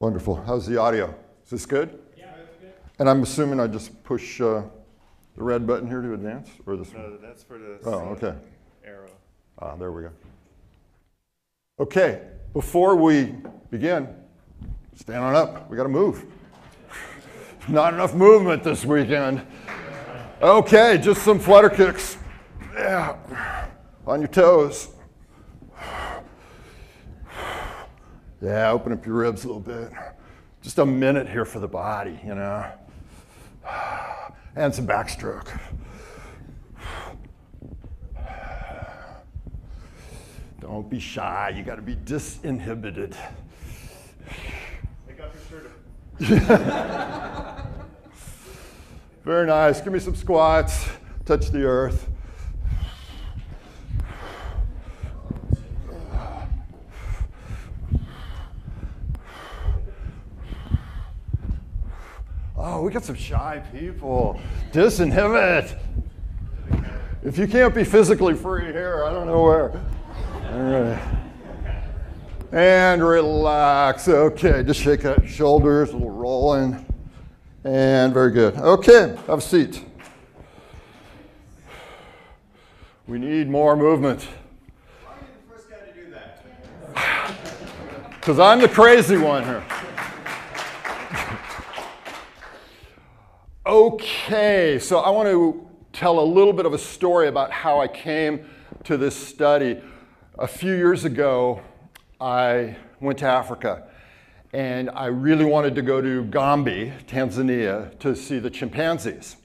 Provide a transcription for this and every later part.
Wonderful. How's the audio? Is this good? Yeah, it's good. And I'm assuming I just push the red button here to advance, or this one? No, that's for the okay. arrow. Ah, there we go. Okay, before we begin, stand on up. We got to move. Not enough movement this weekend. Okay, just some flutter kicks. Yeah, on your toes. Yeah, open up your ribs a little bit. Just a minute here for the body, you know. And some backstroke. Don't be shy. You got to be disinhibited. Take off your shirt. Very nice. Give me some squats. Touch the earth. Oh, we got some shy people. Disinhibit. If you can't be physically free here, I don't know where. All right. And relax. Okay, just shake out your shoulders, a little rolling. And very good. Okay, have a seat. We need more movement. Why are you the first guy to do that? Because I'm the crazy one here. Okay, so I want to tell a little bit of a story about how I came to this study. A few years ago, I went to Africa, and I really wanted to go to Gombe, Tanzania, to see the chimpanzees,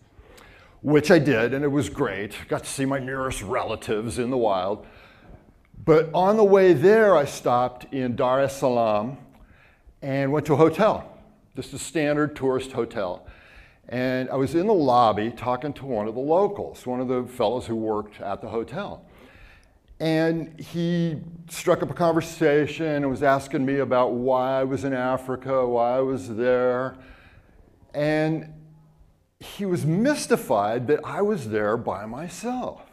which I did, and it was great. Got to see my nearest relatives in the wild. But on the way there, I stopped in Dar es Salaam and went to a hotel, just a standard tourist hotel. And I was in the lobby talking to one of the locals, one of the fellows who worked at the hotel. And he struck up a conversation and was asking me about why I was in Africa, why I was there. And he was mystified that I was there by myself.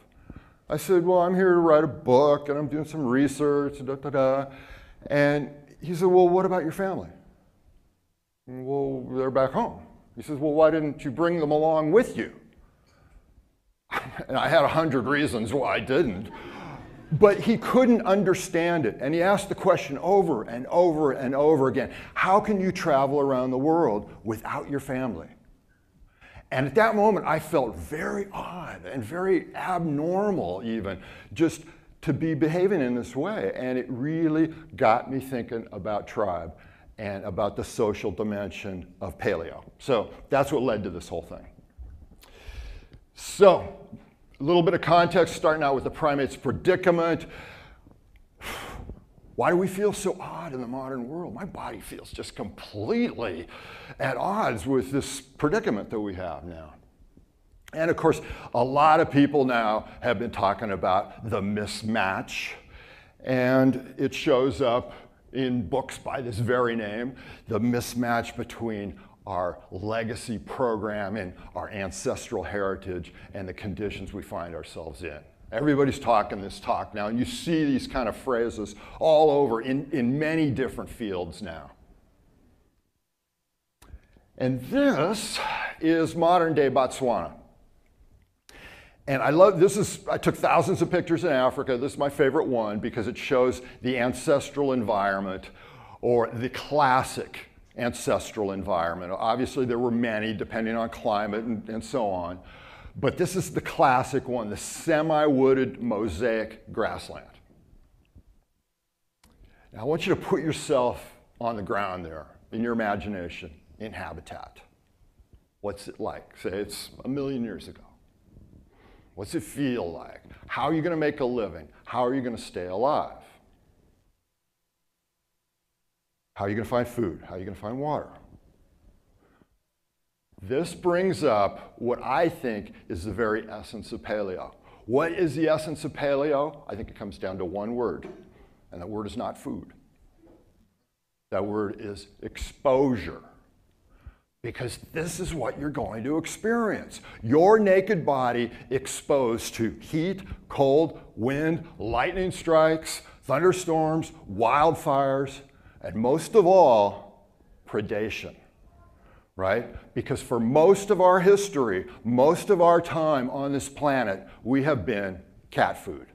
I said, well, I'm here to write a book and I'm doing some research, da, da, da. And he said, well, what about your family? Well, they're back home. He says, well, why didn't you bring them along with you? And I had 100 reasons why I didn't. But he couldn't understand it. And he asked the question over and over and over again. How can you travel around the world without your family? And at that moment, I felt very odd and very abnormal even, just to be behaving in this way. And it really got me thinking about tribe and about the social dimension of paleo. So that's what led to this whole thing. So a little bit of context, starting out with the primate's predicament. Why do we feel so odd in the modern world? My body feels just completely at odds with this predicament that we have now. And of course, a lot of people now have been talking about the mismatch, and it shows up in books by this very name, the mismatch between our legacy program and our ancestral heritage and the conditions we find ourselves in. Everybody's talking this talk now, and you see these kind of phrases all over in many different fields now. And this is modern day Botswana. And I love, I took thousands of pictures in Africa. This is my favorite one because it shows the ancestral environment, or the classic ancestral environment. Obviously there were many depending on climate and so on. But this is the classic one, the semi-wooded mosaic grassland. Now I want you to put yourself on the ground there, in your imagination, in habitat. What's it like? Say it's 1 million years ago. What's it feel like? How are you going to make a living? How are you going to stay alive? How are you going to find food? How are you going to find water? This brings up what I think is the very essence of paleo. What is the essence of paleo? I think it comes down to one word, and that word is not food. That word is exposure. Because this is what you're going to experience. Your naked body exposed to heat, cold, wind, lightning strikes, thunderstorms, wildfires, and most of all, predation, right? Because for most of our history, most of our time on this planet, we have been cat food.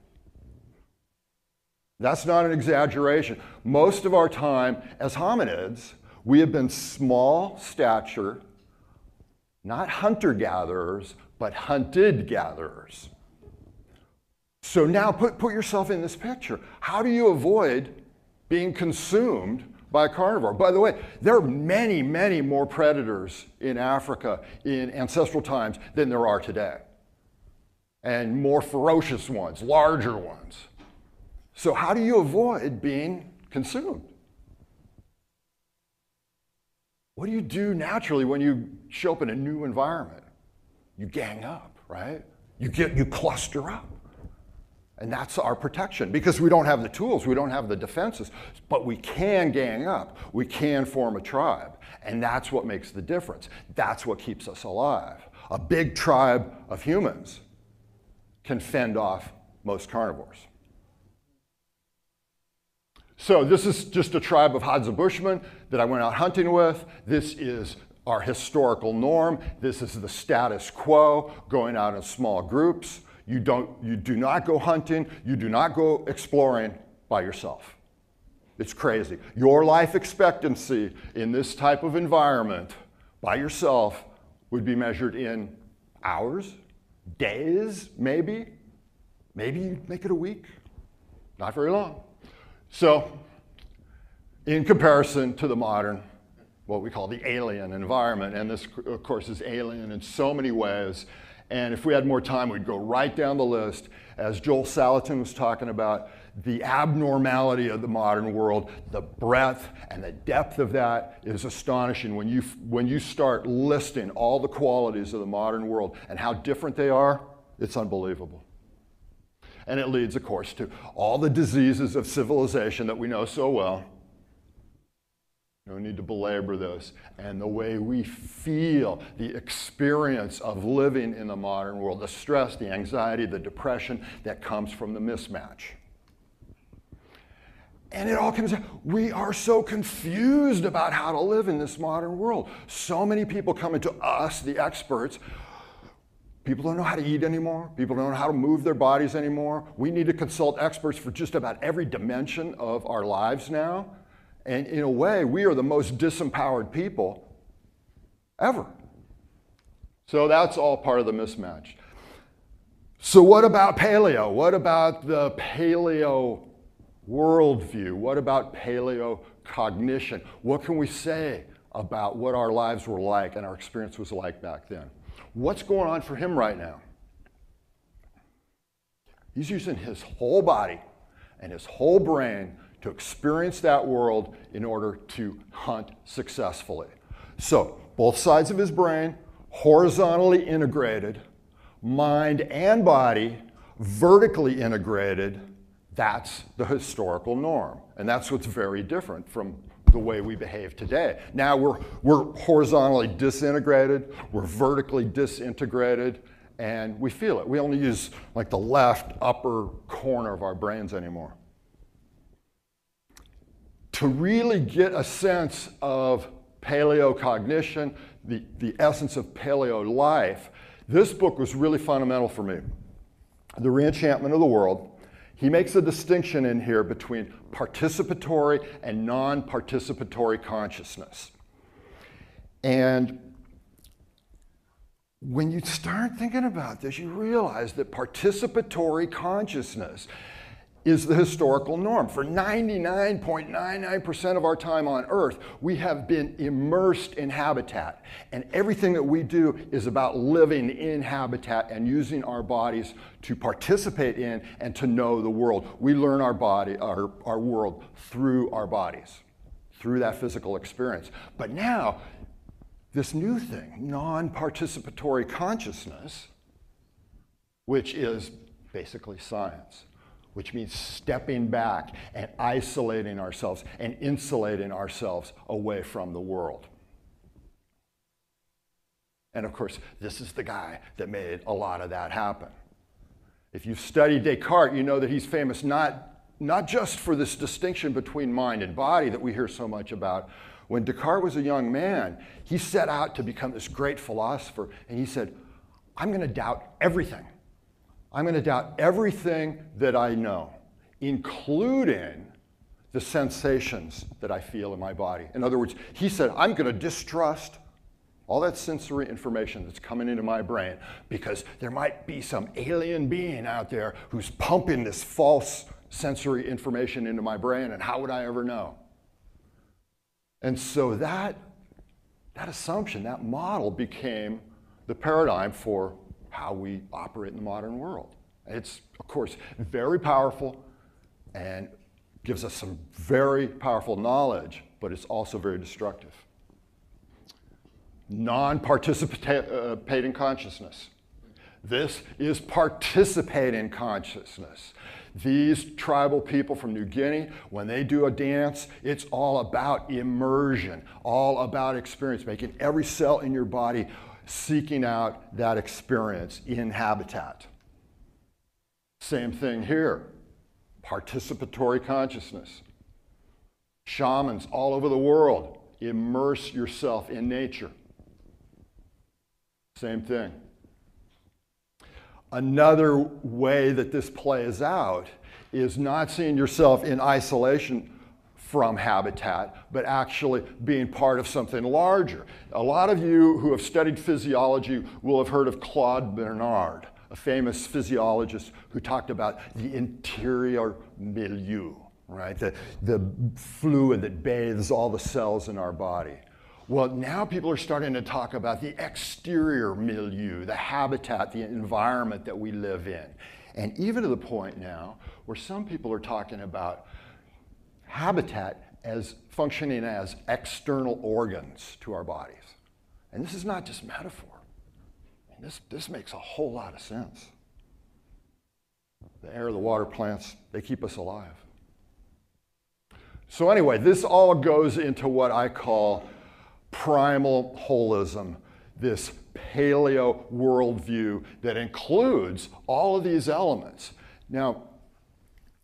That's not an exaggeration. Most of our time as hominids, we have been small stature, not hunter-gatherers, but hunted-gatherers. So now put yourself in this picture. How do you avoid being consumed by a carnivore? By the way, there are many, many more predators in Africa in ancestral times than there are today. And more ferocious ones, larger ones. So how do you avoid being consumed? What do you do naturally when you show up in a new environment? You gang up, right? You cluster up. And that's our protection, because we don't have the tools, we don't have the defenses, but we can gang up, we can form a tribe, and that's what makes the difference. That's what keeps us alive. A big tribe of humans can fend off most carnivores. So this is just a tribe of Hadza Bushmen that I went out hunting with. This is our historical norm. This is the status quo, going out in small groups. You do not go hunting, you do not go exploring by yourself. It's crazy. Your life expectancy in this type of environment by yourself would be measured in hours, days, maybe. Maybe you make it a week. Not very long. So, in comparison to the modern, what we call the alien environment, and this, of course, is alien in so many ways. And if we had more time, we'd go right down the list. As Joel Salatin was talking about, the abnormality of the modern world, the breadth and the depth of that is astonishing when you start listing all the qualities of the modern world and how different they are. It's unbelievable. And it leads, of course, to all the diseases of civilization that we know so well. No need to belabor this. And the way we feel, the experience of living in the modern world, the stress, the anxiety, the depression that comes from the mismatch. And it all comes down, we are so confused about how to live in this modern world. So many people coming to us, the experts. People don't know how to eat anymore. People don't know how to move their bodies anymore. We need to consult experts for just about every dimension of our lives now. And in a way, we are the most disempowered people ever. So that's all part of the mismatch. So what about paleo? What about the paleo worldview? What about paleo cognition? What can we say about what our lives were like and our experience was like back then? What's going on for him right now? He's using his whole body and his whole brain to experience that world in order to hunt successfully. So, both sides of his brain, horizontally integrated, mind and body, vertically integrated, that's the historical norm. And that's what's very different from the way we behave today. Now we're horizontally disintegrated, we're vertically disintegrated, and we feel it. We only use like the left upper corner of our brains anymore. To really get a sense of paleocognition, the essence of paleo life, this book was really fundamental for me. The Reenchantment of the World. He makes a distinction in here between participatory and non-participatory consciousness. And when you start thinking about this, you realize that participatory consciousness is the historical norm. For 99.99% of our time on Earth, we have been immersed in habitat. And everything that we do is about living in habitat and using our bodies to participate in and to know the world. We learn our world through our bodies, through that physical experience. But now, this new thing, non-participatory consciousness, which is basically science, which means stepping back and isolating ourselves and insulating ourselves away from the world. And of course, this is the guy that made a lot of that happen. If you've studied Descartes, you know that he's famous not just for this distinction between mind and body that we hear so much about, When Descartes was a young man, he set out to become this great philosopher, and he said, I'm going to doubt everything. I'm going to doubt everything that I know, including the sensations that I feel in my body. In other words, he said, I'm going to distrust all that sensory information that's coming into my brain because there might be some alien being out there who's pumping this false sensory information into my brain, and how would I ever know? And so that assumption, that model became the paradigm for how we operate in the modern world. It's, of course, very powerful and gives us some very powerful knowledge, but it's also very destructive. Non-participating consciousness. This is participating consciousness. These tribal people from New Guinea, when they do a dance, it's all about immersion, all about experience, making every cell in your body seeking out that experience in habitat. Same thing here, participatory consciousness. Shamans all over the world, immerse yourself in nature. Same thing. Another way that this plays out is not seeing yourself in isolation from habitat, but actually being part of something larger. A lot of you who have studied physiology will have heard of Claude Bernard, a famous physiologist who talked about the interior milieu, right? The fluid that bathes all the cells in our body. Well, now people are starting to talk about the exterior milieu, the habitat, the environment that we live in. And even to the point now where some people are talking about habitat as functioning as external organs to our bodies. And this is not just metaphor. I mean, this makes a whole lot of sense. The air, the water, plants, they keep us alive. So anyway, this all goes into what I call primal holism, this paleo worldview that includes all of these elements. Now,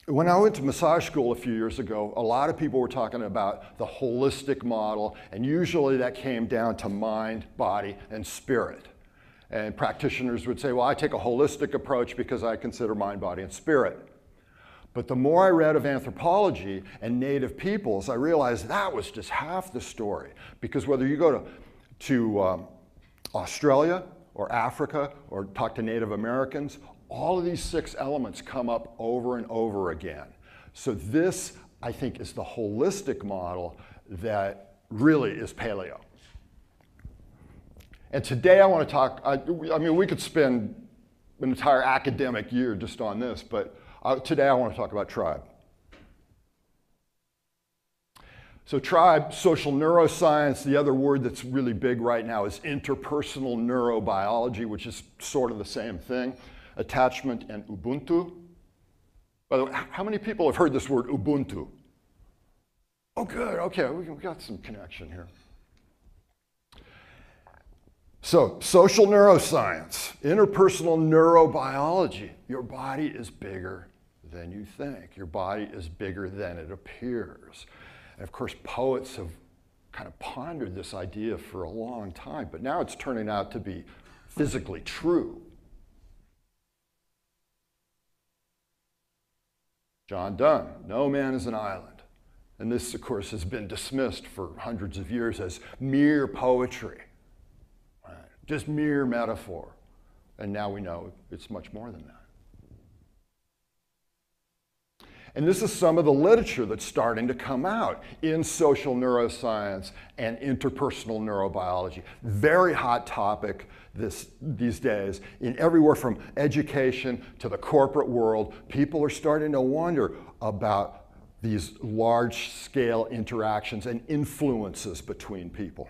when I went to massage school a few years ago, a lot of people were talking about the holistic model, and usually that came down to mind, body, and spirit. And practitioners would say, well, I take a holistic approach because I consider mind, body, and spirit. But the more I read of anthropology and native peoples, I realized that was just half the story. Because whether you go to Australia or Africa or talk to Native Americans, all of these 6 elements come up over and over again. So this, I think, is the holistic model that really is paleo. And today I want to talk, I mean, we could spend an entire academic year just on this, but today I want to talk about tribe. So tribe, social neuroscience, the other word that's really big right now is interpersonal neurobiology, which is sort of the same thing. Attachment and Ubuntu. By the way, how many people have heard this word Ubuntu? Oh, good, okay, we got some connection here. So, social neuroscience, interpersonal neurobiology. Your body is bigger than you think. Your body is bigger than it appears. And of course, poets have kind of pondered this idea for a long time, but now it's turning out to be physically true. John Donne, no man is an island. And this, of course, has been dismissed for hundreds of years as mere poetry, right? Just mere metaphor. And now we know it's much more than that. And this is some of the literature that's starting to come out in social neuroscience and interpersonal neurobiology. Very hot topic these days. In everywhere from education to the corporate world, people are starting to wonder about these large-scale interactions and influences between people.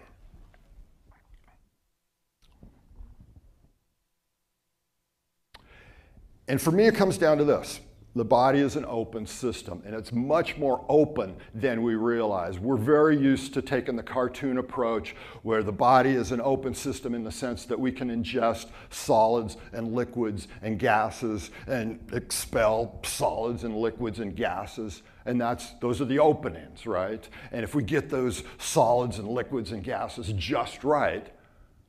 And for me, it comes down to this. the body is an open system, and it's much more open than we realize. We're very used to taking the cartoon approach where the body is an open system in the sense that we can ingest solids and liquids and gases and expel solids and liquids and gases, and those are the openings, right? And if we get those solids and liquids and gases just right,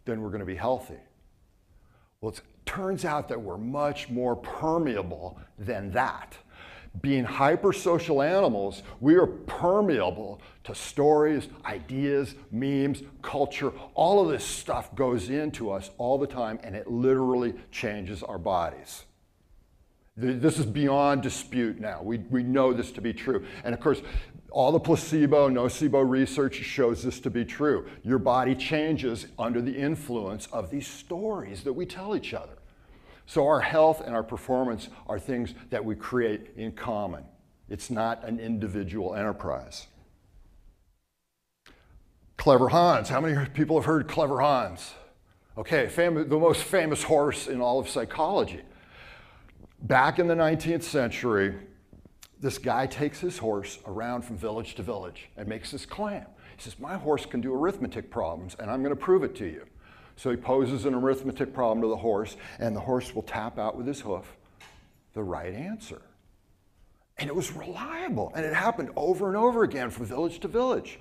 then we're going to be healthy. Well, it turns out that we're much more permeable than that. Being hypersocial animals, we are permeable to stories, ideas, memes, culture. All of this stuff goes into us all the time, and it literally changes our bodies. This is beyond dispute now. We know this to be true. And of course, all the placebo, nocebo research shows this to be true. Your body changes under the influence of these stories that we tell each other. So our health and our performance are things that we create in common. It's not an individual enterprise. Clever Hans. How many people have heard Clever Hans? Okay, the most famous horse in all of psychology. Back in the 19th century, this guy takes his horse around from village to village and makes this claim. He says, my horse can do arithmetic problems, and I'm going to prove it to you. So he poses an arithmetic problem to the horse, and the horse will tap out with his hoof the right answer. And it was reliable, and it happened over and over again from village to village.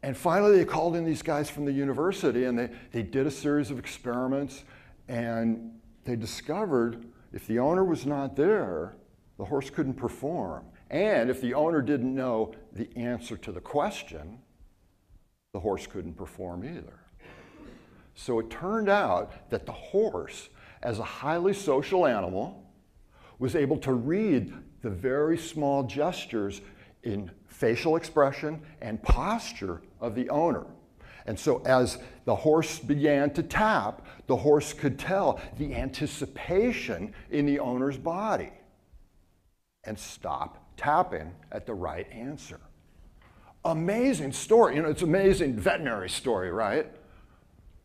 And finally, they called in these guys from the university, and they did a series of experiments, and they discovered if the owner was not there, the horse couldn't perform. And if the owner didn't know the answer to the question, the horse couldn't perform either. So it turned out that the horse, as a highly social animal, was able to read the very small gestures in facial expression and posture of the owner. And so as the horse began to tap, the horse could tell the anticipation in the owner's body and stop tapping at the right answer. Amazing story. You know, it's an amazing veterinary story, right?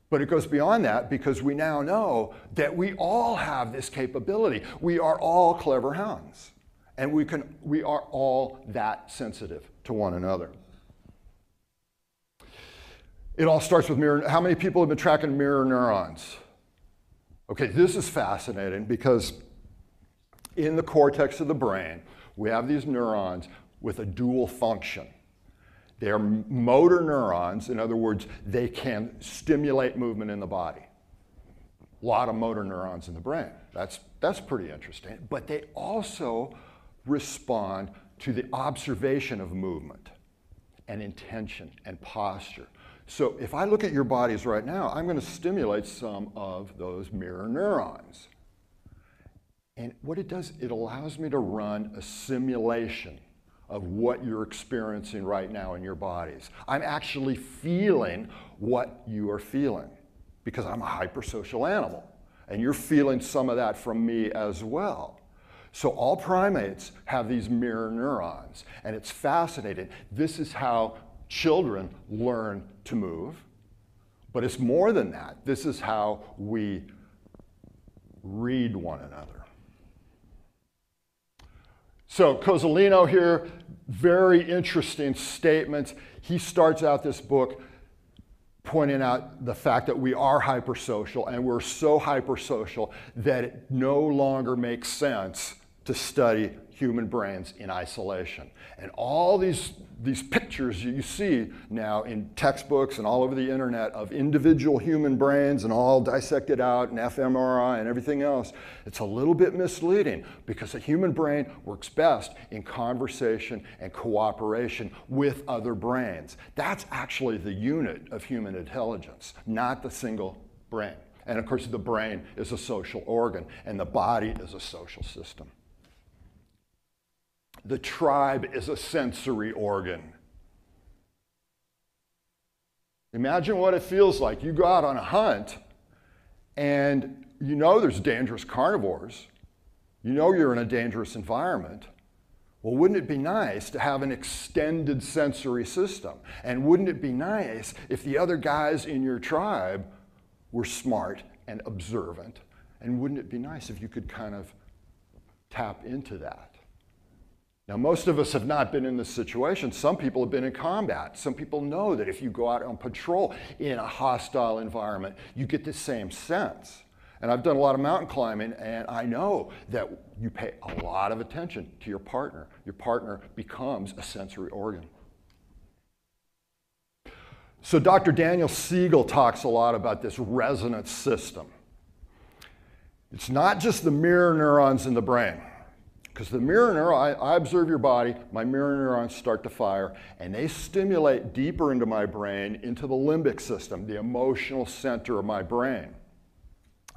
But it goes beyond that because we now know that we all have this capability. We are all clever hounds, and we are all that sensitive to one another. It all starts with mirror. How many people have been tracking mirror neurons? Okay, this is fascinating because in the cortex of the brain, we have these neurons with a dual function. They are motor neurons. In other words, they can stimulate movement in the body. A lot of motor neurons in the brain. That's pretty interesting. But they also respond to the observation of movement and intention and posture. So if I look at your bodies right now, I'm going to stimulate some of those mirror neurons. And what it does, it allows me to run a simulation of what you're experiencing right now in your bodies. I'm actually feeling what you are feeling because I'm a hypersocial animal. And you're feeling some of that from me as well. So all primates have these mirror neurons, and it's fascinating. This is how children learn to move, but it's more than that. This is how we read one another. So Cozzolino here, very interesting statements. He starts out this book pointing out the fact that we are hypersocial, and we're so hypersocial that it no longer makes sense to study human brains in isolation. And all these pictures you see now in textbooks and all over the internet of individual human brains and all dissected out and fMRI and everything else, it's a little bit misleading because a human brain works best in conversation and cooperation with other brains. That's actually the unit of human intelligence, not the single brain. And of course, the brain is a social organ and the body is a social system. The tribe is a sensory organ. Imagine what it feels like. You go out on a hunt and you know there's dangerous carnivores. You know you're in a dangerous environment. Well, wouldn't it be nice to have an extended sensory system? And wouldn't it be nice if the other guys in your tribe were smart and observant? And wouldn't it be nice if you could kind of tap into that. Now, most of us have not been in this situation. Some people have been in combat. Some people know that if you go out on patrol in a hostile environment, you get the same sense. And I've done a lot of mountain climbing, and I know that you pay a lot of attention to your partner. Your partner becomes a sensory organ. So Dr. Daniel Siegel talks a lot about this resonance system. It's not just the mirror neurons in the brain. Because the mirror neuron, I observe your body, my mirror neurons start to fire, and they stimulate deeper into my brain, into the limbic system, the emotional center of my brain.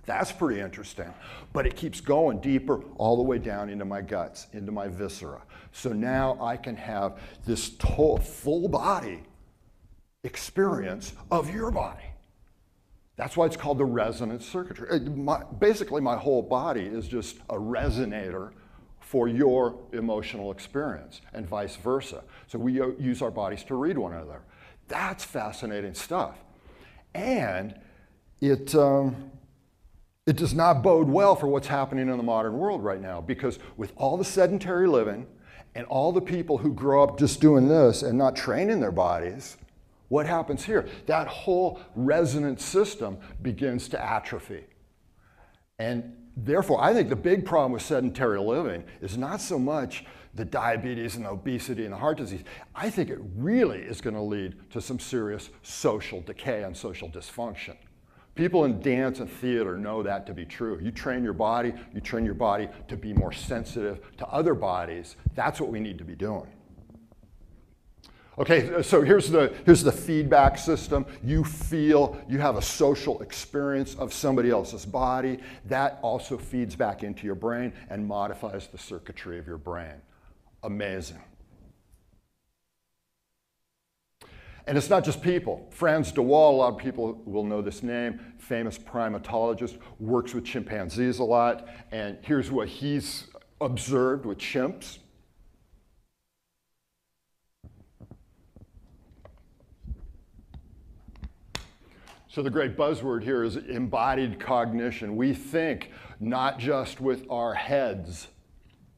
That's pretty interesting. But it keeps going deeper all the way down into my guts, into my viscera. So now I can have this full body experience of your body. That's why it's called the resonance circuitry. Basically, my whole body is just a resonator for your emotional experience, and vice versa. So we use our bodies to read one another. That's fascinating stuff. And it does not bode well for what's happening in the modern world right now, because with all the sedentary living and all the people who grow up just doing this and not training their bodies, what happens here? That whole resonance system begins to atrophy. And therefore, I think the big problem with sedentary living is not so much the diabetes and the obesity and the heart disease. I think it really is going to lead to some serious social decay and social dysfunction. People in dance and theater know that to be true. You train your body to be more sensitive to other bodies. That's what we need to be doing. Okay, so here's the feedback system. You feel, you have a social experience of somebody else's body. That also feeds back into your brain and modifies the circuitry of your brain. Amazing. And it's not just people. Frans de Waal, a lot of people will know this name, famous primatologist, works with chimpanzees a lot. And here's what he's observed with chimps. So the great buzzword here is embodied cognition. We think not just with our heads,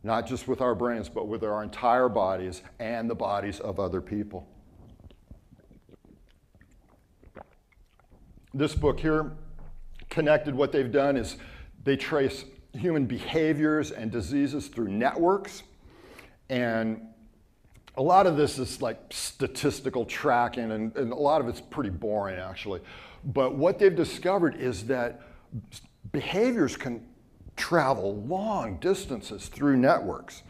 not just with our brains, but with our entire bodies and the bodies of other people. This book here, Connected, what they've done is they trace human behaviors and diseases through networks. And a lot of this is like statistical tracking, and a lot of it's pretty boring, actually. But what they've discovered is that behaviors can travel long distances through networks.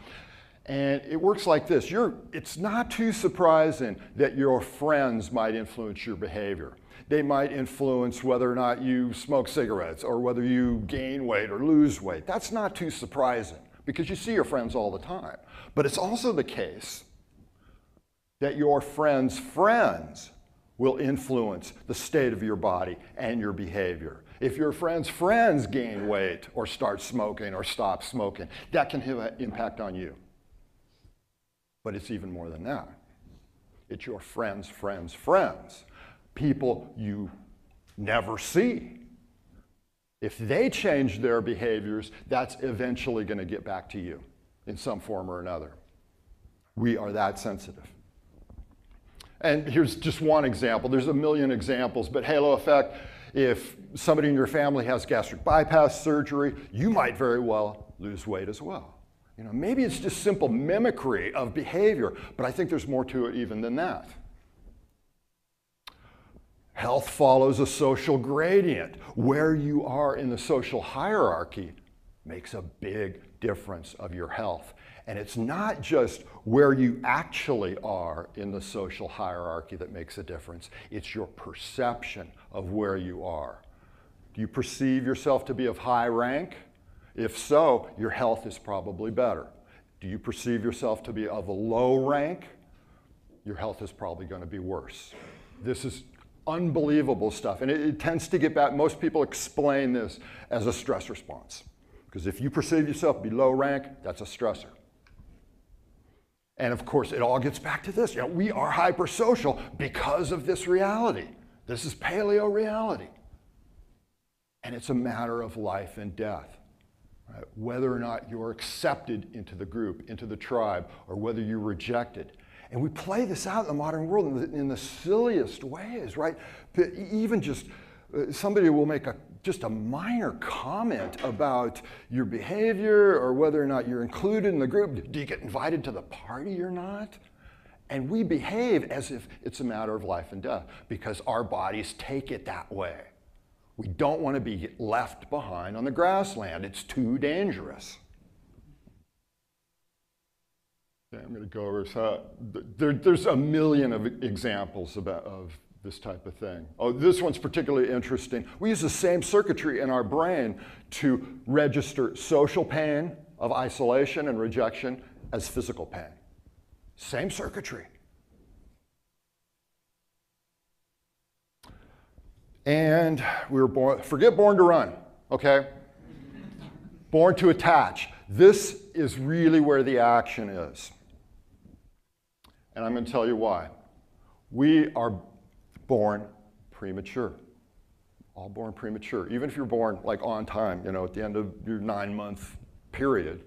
And it works like this. It's not too surprising that your friends might influence your behavior. They might influence whether or not you smoke cigarettes or whether you gain weight or lose weight. That's not too surprising because you see your friends all the time. But it's also the case that your friends' friends will influence the state of your body and your behavior. If your friends' friends gain weight or start smoking or stop smoking, that can have an impact on you. But it's even more than that. It's your friends' friends' friends, people you never see. If they change their behaviors, that's eventually going to get back to you in some form or another. We are that sensitive. And here's just one example. There's a million examples, but halo effect, if somebody in your family has gastric bypass surgery, you might very well lose weight as well. You know, maybe it's just simple mimicry of behavior, but I think there's more to it even than that. Health follows a social gradient. Where you are in the social hierarchy makes a big difference of your health. And it's not just where you actually are in the social hierarchy that makes a difference. It's your perception of where you are. Do you perceive yourself to be of high rank? If so, your health is probably better. Do you perceive yourself to be of a low rank? Your health is probably going to be worse. This is unbelievable stuff. And it tends to get back, most people explain this as a stress response. Because if you perceive yourself to be low rank, that's a stressor. And of course, it all gets back to this. You know, we are hypersocial because of this reality. This is paleo reality. And it's a matter of life and death. right? Whether or not you're accepted into the group, into the tribe, or whether you're rejected. And we play this out in the modern world in the silliest ways, right? Even just somebody will make just a minor comment about your behavior or whether or not you're included in the group. Do you get invited to the party or not? And we behave as if it's a matter of life and death because our bodies take it that way. We don't want to be left behind on the grassland. It's too dangerous. Okay, I'm going to go over so there's a million of examples of this type of thing. Oh, this one's particularly interesting. We use the same circuitry in our brain to register social pain of isolation and rejection as physical pain. Same circuitry. And we were born, forget born to run, okay? Born to attach. This is really where the action is. And I'm going to tell you why. We are born premature. All born premature. Even if you're born like on time, you know, at the end of your 9-month period,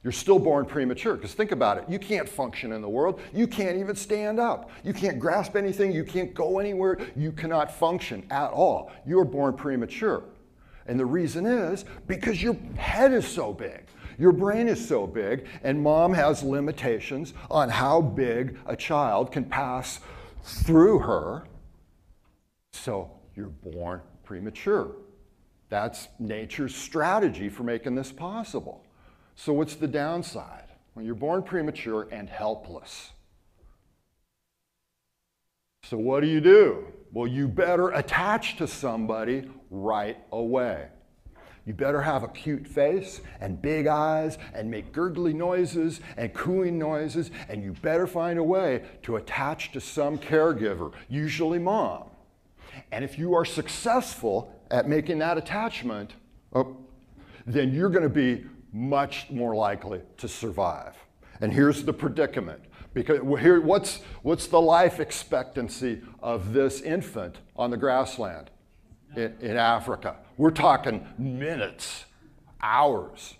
you're still born premature. Because think about it. You can't function in the world. You can't even stand up. You can't grasp anything. You can't go anywhere. You cannot function at all. You're born premature. And the reason is because your head is so big. Your brain is so big, and mom has limitations on how big a child can pass through her. So you're born premature. That's nature's strategy for making this possible. So what's the downside? When you're born premature and helpless. So what do? Well, you better attach to somebody right away. You better have a cute face and big eyes and make gurgly noises and cooing noises, and you better find a way to attach to some caregiver, usually mom. And if you are successful at making that attachment, then you're going to be much more likely to survive. And here's the predicament. Because here, what's the life expectancy of this infant on the grassland in Africa? We're talking minutes, hours,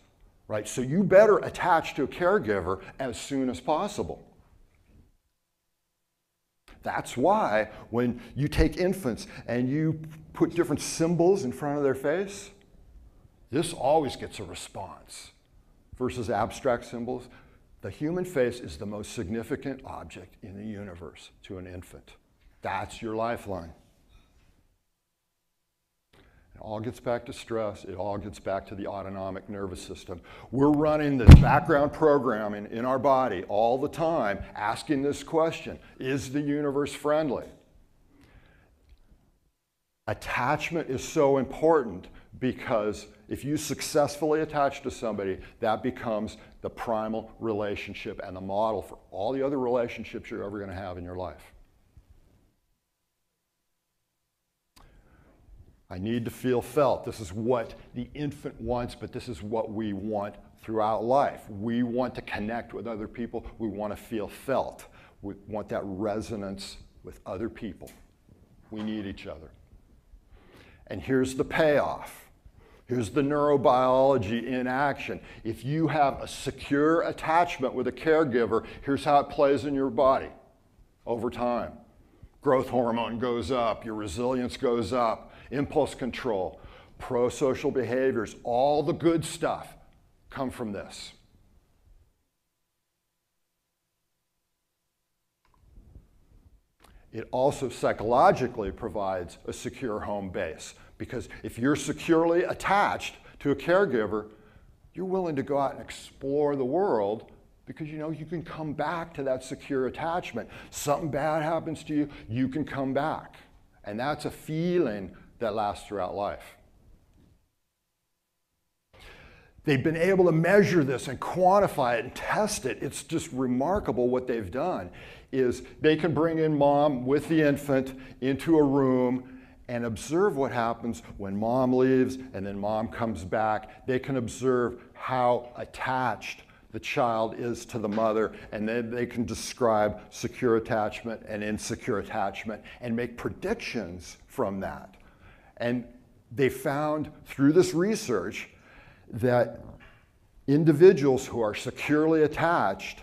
right? So you better attach to a caregiver as soon as possible. That's why when you take infants and you put different symbols in front of their face, this always gets a response. Versus abstract symbols, the human face is the most significant object in the universe to an infant. That's your lifeline. It all gets back to stress. It all gets back to the autonomic nervous system. We're running this background programming in our body all the time, asking this question, is the universe friendly? Attachment is so important because if you successfully attach to somebody, that becomes the primal relationship and the model for all the other relationships you're ever going to have in your life. I need to feel felt. This is what the infant wants, but this is what we want throughout life. We want to connect with other people. We want to feel felt. We want that resonance with other people. We need each other. And here's the payoff. Here's the neurobiology in action. If you have a secure attachment with a caregiver, here's how it plays in your body over time. Growth hormone goes up, your resilience goes up, impulse control, pro-social behaviors, all the good stuff come from this. It also psychologically provides a secure home base. Because if you're securely attached to a caregiver, you're willing to go out and explore the world because you know you can come back to that secure attachment. Something bad happens to you, you can come back. And that's a feeling that lasts throughout life. They've been able to measure this and quantify it and test it. It's just remarkable what they've done. Is they can bring in mom with the infant into a room and observe what happens when mom leaves and then mom comes back. They can observe how attached the child is to the mother, and then they can describe secure attachment and insecure attachment and make predictions from that. And they found through this research that individuals who are securely attached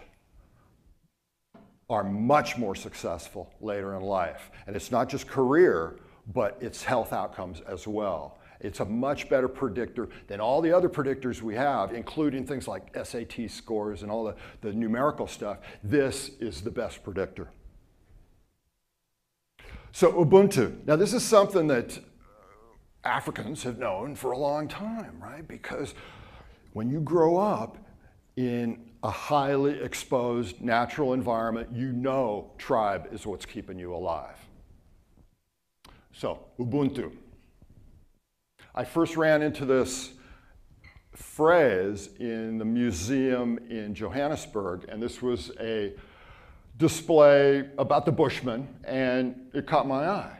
are much more successful later in life. And it's not just career, but it's health outcomes as well. It's a much better predictor than all the other predictors we have, including things like SAT scores and all the numerical stuff. This is the best predictor. So Ubuntu. Now this is something that Africans have known for a long time, right? Because when you grow up in a highly exposed natural environment, you know tribe is what's keeping you alive. So, Ubuntu. I first ran into this phrase in the museum in Johannesburg, and this was a display about the Bushmen, and it caught my eye.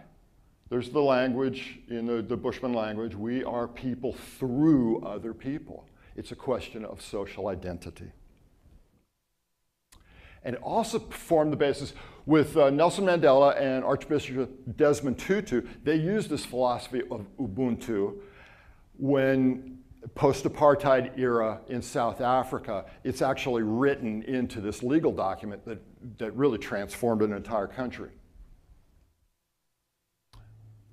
There's the language, in the Bushman language, we are people through other people. It's a question of social identity. And it also formed the basis with Nelson Mandela and Archbishop Desmond Tutu. They used this philosophy of Ubuntu when post-apartheid era in South Africa. It's actually written into this legal document that really transformed an entire country.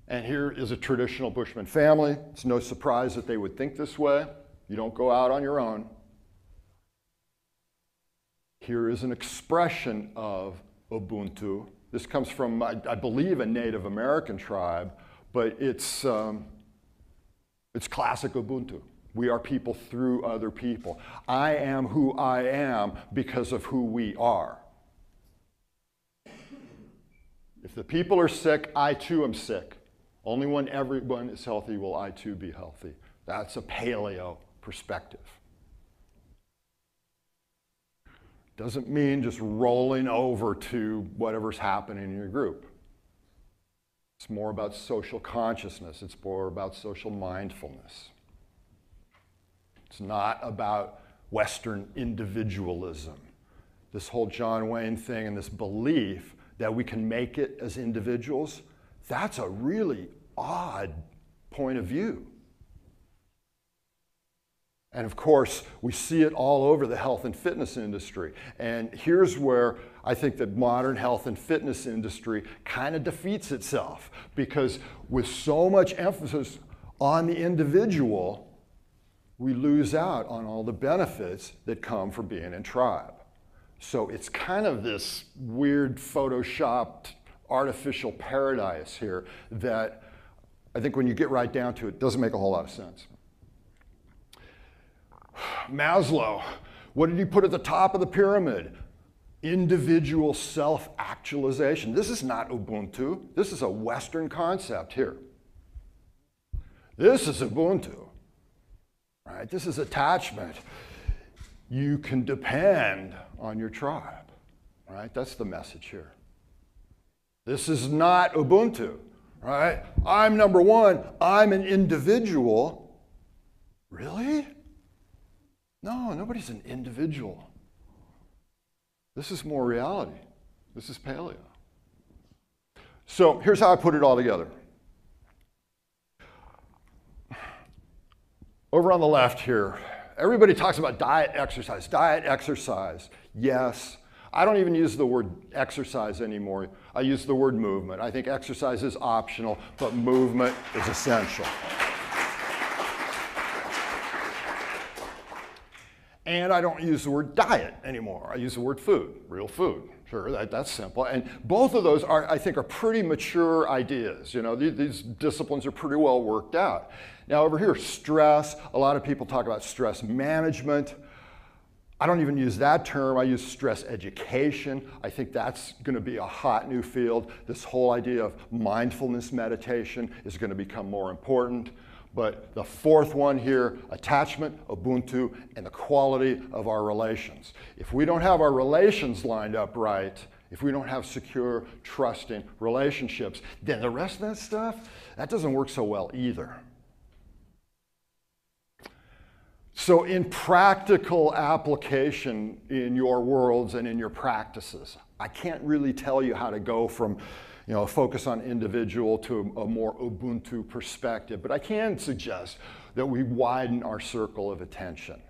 And here is a traditional Bushman family. It's no surprise that they would think this way. You don't go out on your own. Here is an expression of Ubuntu. This comes from, I believe, a Native American tribe, but it's classic Ubuntu. We are people through other people. I am who I am because of who we are. If the people are sick, I too am sick. Only when everyone is healthy will I too be healthy. That's a paleo perspective. Doesn't mean just rolling over to whatever's happening in your group. It's more about social consciousness. It's more about social mindfulness. It's not about Western individualism. This whole John Wayne thing and this belief that we can make it as individuals, that's a really odd point of view. And of course, we see it all over the health and fitness industry. And here's where I think the modern health and fitness industry kind of defeats itself. Because with so much emphasis on the individual, we lose out on all the benefits that come from being in tribe. So it's kind of this weird photoshopped artificial paradise here that I think when you get right down to it, doesn't make a whole lot of sense. Maslow, what did he put at the top of the pyramid? Individual self-actualization. This is not Ubuntu. This is a Western concept here. This is Ubuntu, right? This is attachment. You can depend on your tribe, right? That's the message here. This is not Ubuntu, right? I'm number one. I'm an individual. Really? No, nobody's an individual. This is more reality. This is paleo. So here's how I put it all together. Over on the left here, everybody talks about diet, exercise. Diet, exercise, yes. I don't even use the word exercise anymore. I use the word movement. I think exercise is optional, but movement is essential. And I don't use the word diet anymore. I use the word food, real food. Sure, that's simple. And both of those are, I think, are pretty mature ideas. You know, these disciplines are pretty well worked out. Now over here, stress. A lot of people talk about stress management. I don't even use that term. I use stress education. I think that's going to be a hot new field. This whole idea of mindfulness meditation is going to become more important. But the fourth one here, attachment, Ubuntu, and the quality of our relations. If we don't have our relations lined up right, if we don't have secure, trusting relationships, then the rest of that stuff, that doesn't work so well either. So in practical application in your worlds and in your practices, I can't really tell you how to go from you know, a focus on individual to a more Ubuntu perspective. But I can suggest that we widen our circle of attention.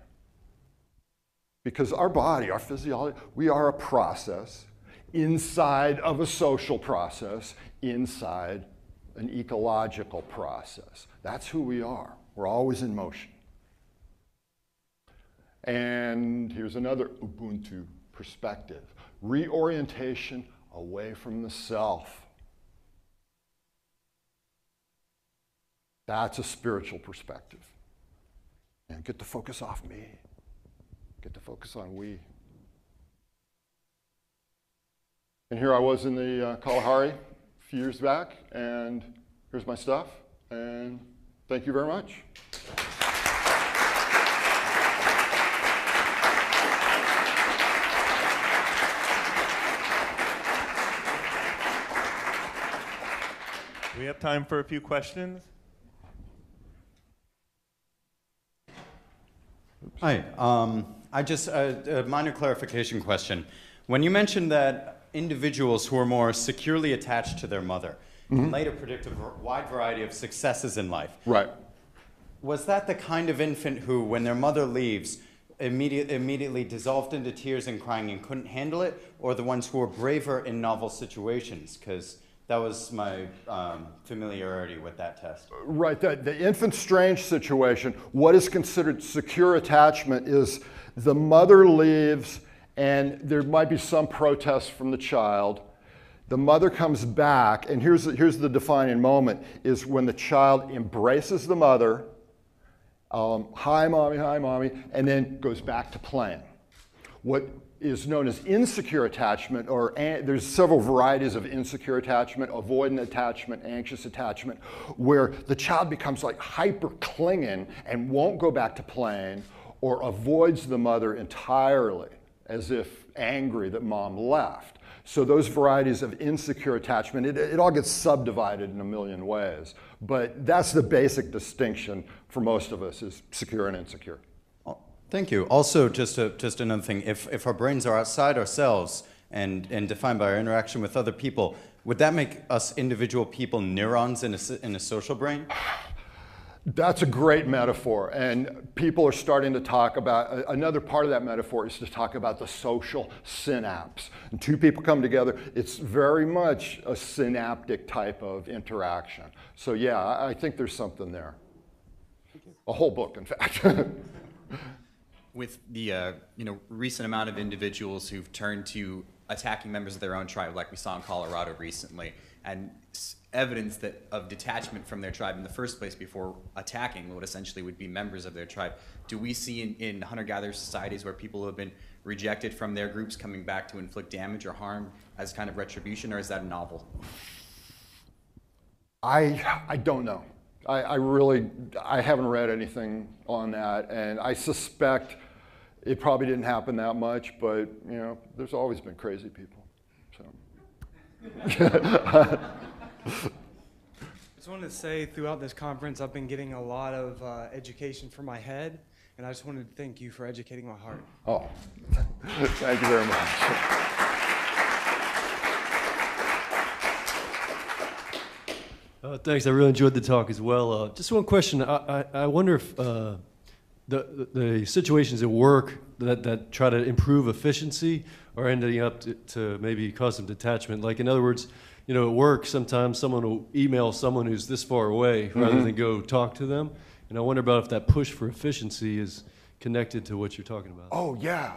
Because our body, our physiology, we are a process inside of a social process, inside an ecological process. That's who we are. We're always in motion. And here's another Ubuntu perspective. Reorientation away from the self. That's a spiritual perspective. And get the focus off me. Get the focus on we. And here I was in the Kalahari a few years back, and here's my stuff, and thank you very much. We have time for a few questions. Hi, I just, a minor clarification question. When you mentioned that individuals who are more securely attached to their mother can later predict a wide variety of successes in life. Right. Was that the kind of infant who, when their mother leaves, immediately dissolved into tears and crying and couldn't handle it, or the ones who were braver in novel situations? Because that was my familiarity with that test. Right, the infant strange situation, what is considered secure attachment is the mother leaves and there might be some protest from the child. The mother comes back, and here's the defining moment, is when the child embraces the mother, hi mommy, and then goes back to playing. What is known as insecure attachment, or there's several varieties of insecure attachment, avoidant attachment, anxious attachment, where the child becomes like hyper clinging and won't go back to playing, or avoids the mother entirely, as if angry that mom left. So those varieties of insecure attachment, it all gets subdivided in a million ways. But that's the basic distinction for most of us, is secure and insecure. Thank you. Also, just another thing, if our brains are outside ourselves and defined by our interaction with other people, would that make us individual people neurons in a social brain? That's a great metaphor, and people are starting to talk about, another part of that metaphor is to talk about the social synapse. And two people come together, it's very much a synaptic type of interaction. So yeah, I think there's something there. A whole book, in fact. With the recent amount of individuals who've turned to attacking members of their own tribe, like we saw in Colorado recently, and evidence of detachment from their tribe in the first place before attacking what essentially would be members of their tribe. Do we see in hunter-gatherer societies where people who have been rejected from their groups coming back to inflict damage or harm as kind of retribution, or is that novel? I don't know. I haven't read anything on that, and I suspect it probably didn't happen that much, but there's always been crazy people. So. I just wanted to say, throughout this conference, I've been getting a lot of education for my head, and I just wanted to thank you for educating my heart. Oh, thank you very much. Thanks. I really enjoyed the talk as well. Just one question. I wonder if the situations at work that try to improve efficiency are ending up to maybe cause some detachment. Like, in other words, at work, sometimes someone will email someone who's this far away rather than go talk to them. And I wonder about if that push for efficiency is connected to what you're talking about. Oh, yeah.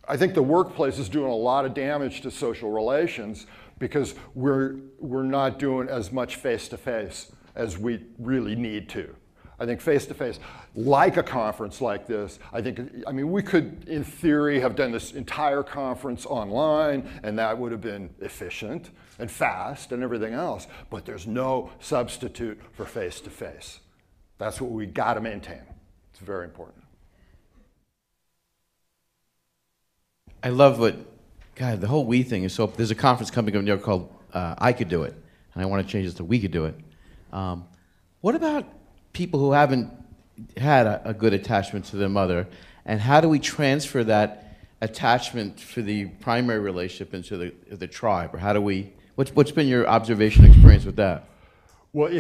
I think the workplace is doing a lot of damage to social relations because we're not doing as much face-to-face as we really need to. I think face-to-face, like a conference like this, I mean, we could, in theory, have done this entire conference online, and that would have been efficient and fast and everything else, but there's no substitute for face-to-face. That's what we got to maintain. It's very important. I love God, the whole we thing is so, there's a conference coming up in New York called I Could Do It, and I want to change this to We Could Do It. What about people who haven't had a good attachment to their mother, and how do we transfer that attachment for the primary relationship into the tribe, or how do we What's been your observation experience with that? Well,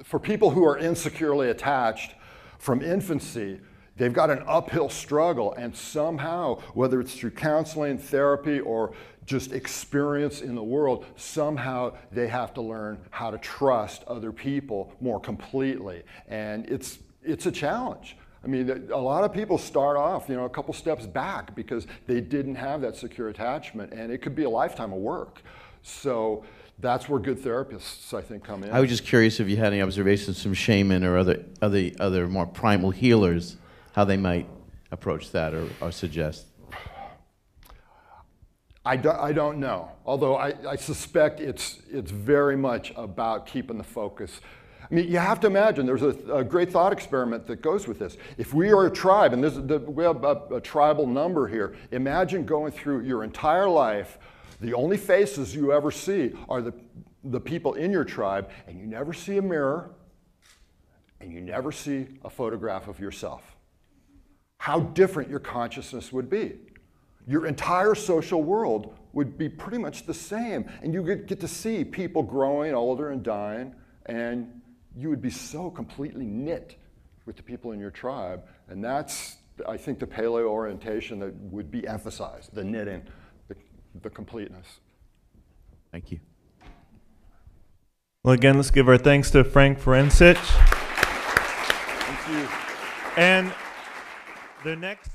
for people who are insecurely attached from infancy, they've got an uphill struggle, and somehow, whether it's through counseling, therapy, or just experience in the world, somehow they have to learn how to trust other people more completely. And it's a challenge. I mean, a lot of people start off, a couple steps back because they didn't have that secure attachment, and it could be a lifetime of work. So that's where good therapists, I think, come in. I was just curious if you had any observations from shaman or other more primal healers, how they might approach that or suggest. I don't know, although I suspect it's very much about keeping the focus. I mean, you have to imagine there's a great thought experiment that goes with this. If we are a tribe, and we have a tribal number here, imagine going through your entire life, the only faces you ever see are the people in your tribe, and you never see a mirror, and you never see a photograph of yourself. How different your consciousness would be. Your entire social world would be pretty much the same, and you get to see people growing older and dying, and you would be so completely knit with the people in your tribe. And that's, I think, the paleo orientation that would be emphasized, the knitting, the completeness. Thank you. Well, again, let's give our thanks to Frank Forencich. Thank you. And the next